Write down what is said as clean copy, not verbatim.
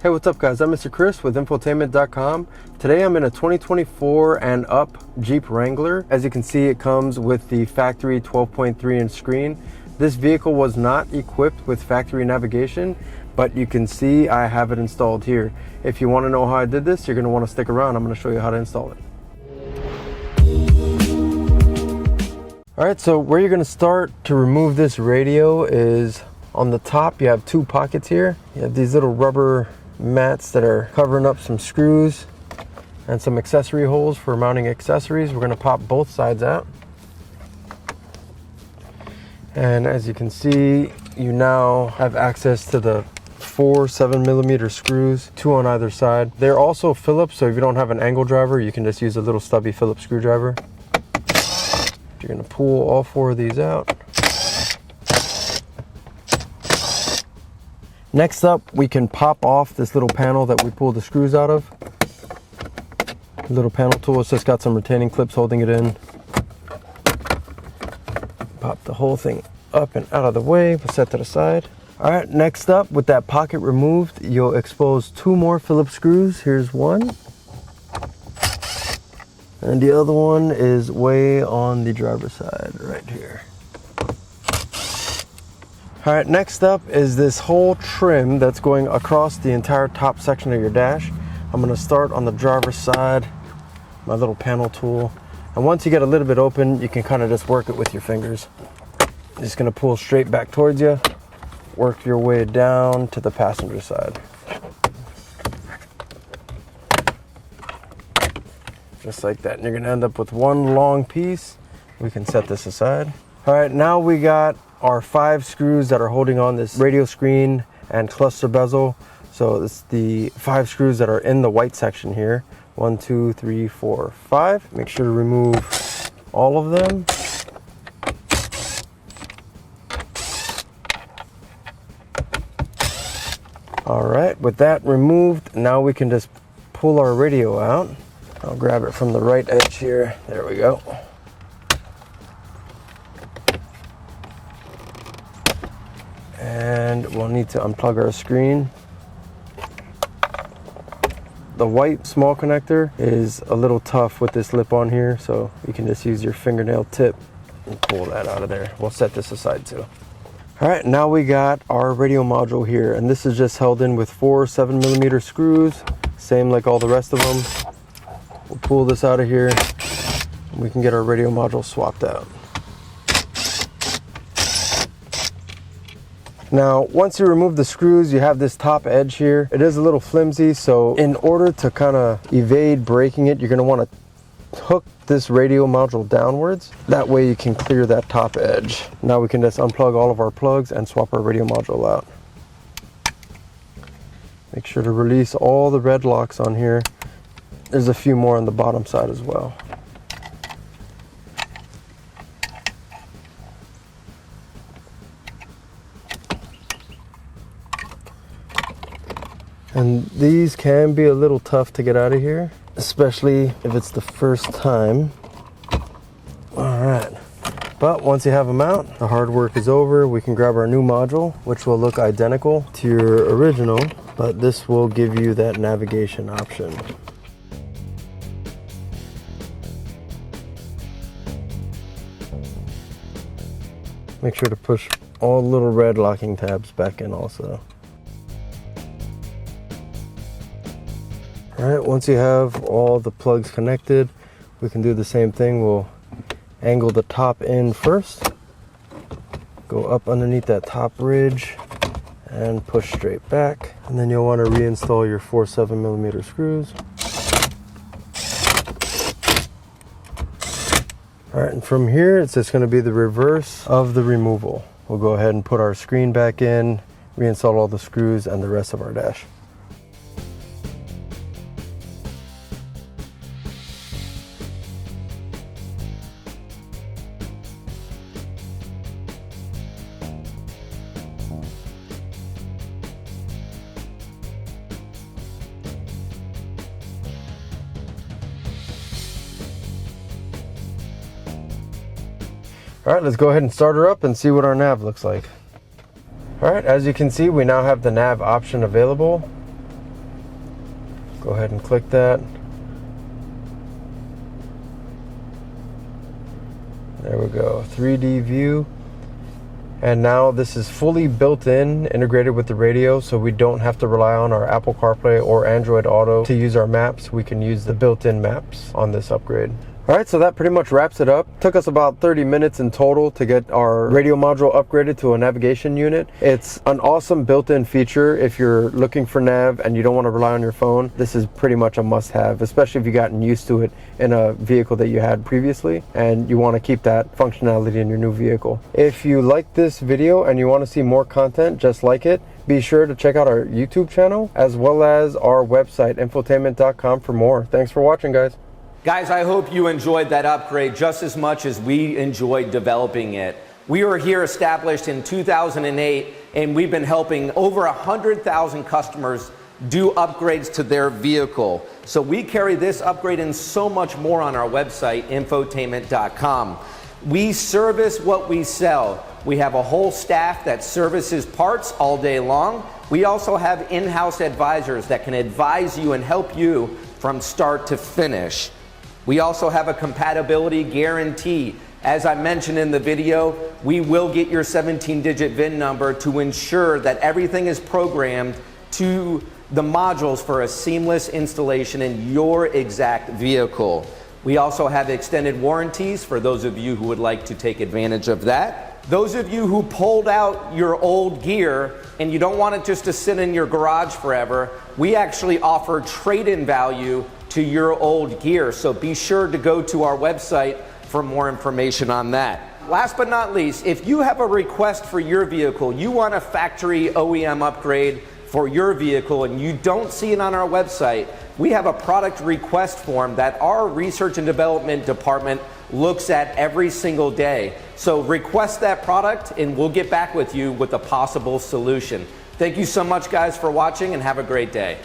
Hey, what's up guys? I'm Mr. Chris with Infotainment.com. Today I'm in a 2024 and up Jeep Wrangler. As you can see, it comes with the factory 12.3 inch screen. This vehicle was not equipped with factory navigation, but you can see I have it installed here. If you want to know how I did this, you're going to want to stick around. I'm going to show you how to install it. Alright, so where you're going to start to remove this radio is on the top. You have two pockets here. You have these little rubber mats that are covering up some screws and some accessory holes for mounting accessories. We're going to pop both sides out. And as you can see, you now have access to the 4 7mm screws, 2 on either side. They're also Phillips, so if you don't have an angle driver, you can just use a little stubby Phillips screwdriver. You're going to pull all 4 of these out. Next up, we can pop off this little panel that we pulled the screws out of. The little panel tool, it's just got some retaining clips holding it in. Pop the whole thing up and out of the way, we'll set to the side. All right, next up, with that pocket removed, you'll expose 2 more Phillips screws. Here's one. And the other one is way on the driver's side, right here. All right, next up is this whole trim that's going across the entire top section of your dash. I'm gonna start on the driver's side, my little panel tool. And once you get a little bit open, you can kind of just work it with your fingers. Just gonna pull straight back towards you, work your way down to the passenger side. Just like that. And you're gonna end up with one long piece. We can set this aside. All right, now we got our 5 screws that are holding on this radio screen and cluster bezel. So it's the 5 screws that are in the white section here. 1, 2, 3, 4, 5. Make sure to remove all of them. All right, with that removed, now we can just pull our radio out. I'll grab it from the right edge here. There we go. And we'll need to unplug our screen. The white small connector is a little tough with this lip on here, so you can just use your fingernail tip and pull that out of there. We'll set this aside too. All right, now we got our radio module here, and this is just held in with 4 7mm screws, same like all the rest of them. We'll pull this out of here, and we can get our radio module swapped out. Now, once you remove the screws, you have this top edge here. It is a little flimsy, so in order to kind of evade breaking it, you're going to want to hook this radio module downwards. That way you can clear that top edge. Now we can just unplug all of our plugs and swap our radio module out. Make sure to release all the red locks on here. There's a few more on the bottom side as well. And these can be a little tough to get out of here, especially if it's the first time. All right, but once you have them out, the hard work is over. We can grab our new module, which will look identical to your original, but this will give you that navigation option. Make sure to push all the little red locking tabs back in also. All right, once you have all the plugs connected, we can do the same thing. We'll angle the top in first, go up underneath that top ridge and push straight back. And then you'll want to reinstall your 4 7mm screws. All right, and from here, it's just going to be the reverse of the removal. We'll go ahead and put our screen back in, reinstall all the screws and the rest of our dash. All right, let's go ahead and start her up and see what our nav looks like. All right, as you can see, we now have the nav option available. Go ahead and click that. There we go, 3D view. And now this is fully built in, integrated with the radio, so we don't have to rely on our Apple CarPlay or Android Auto to use our maps. We can use the built-in maps on this upgrade. All right, so that pretty much wraps it up. Took us about 30 minutes in total to get our radio module upgraded to a navigation unit. It's an awesome built-in feature if you're looking for nav and you don't want to rely on your phone. This is pretty much a must-have, especially if you've gotten used to it in a vehicle that you had previously and you want to keep that functionality in your new vehicle. If you like this video and you want to see more content just like it, be sure to check out our YouTube channel as well as our website, infotainment.com, for more. Thanks for watching, guys. Guys, I hope you enjoyed that upgrade just as much as we enjoyed developing it. We were here established in 2008, and we've been helping over 100,000 customers do upgrades to their vehicle. So we carry this upgrade and so much more on our website, infotainment.com. We service what we sell. We have a whole staff that services parts all day long. We also have in-house advisors that can advise you and help you from start to finish. We also have a compatibility guarantee. As I mentioned in the video, we will get your 17-digit VIN number to ensure that everything is programmed to the modules for a seamless installation in your exact vehicle. We also have extended warranties for those of you who would like to take advantage of that. Those of you who pulled out your old gear and you don't want it just to sit in your garage forever, we actually offer trade-in value to your old gear. So be sure to go to our website for more information on that. Last but not least, if you have a request for your vehicle, you want a factory OEM upgrade for your vehicle and you don't see it on our website, we have a product request form that our research and development department looks at every single day. So request that product and we'll get back with you with a possible solution. Thank you so much, guys, for watching, and have a great day.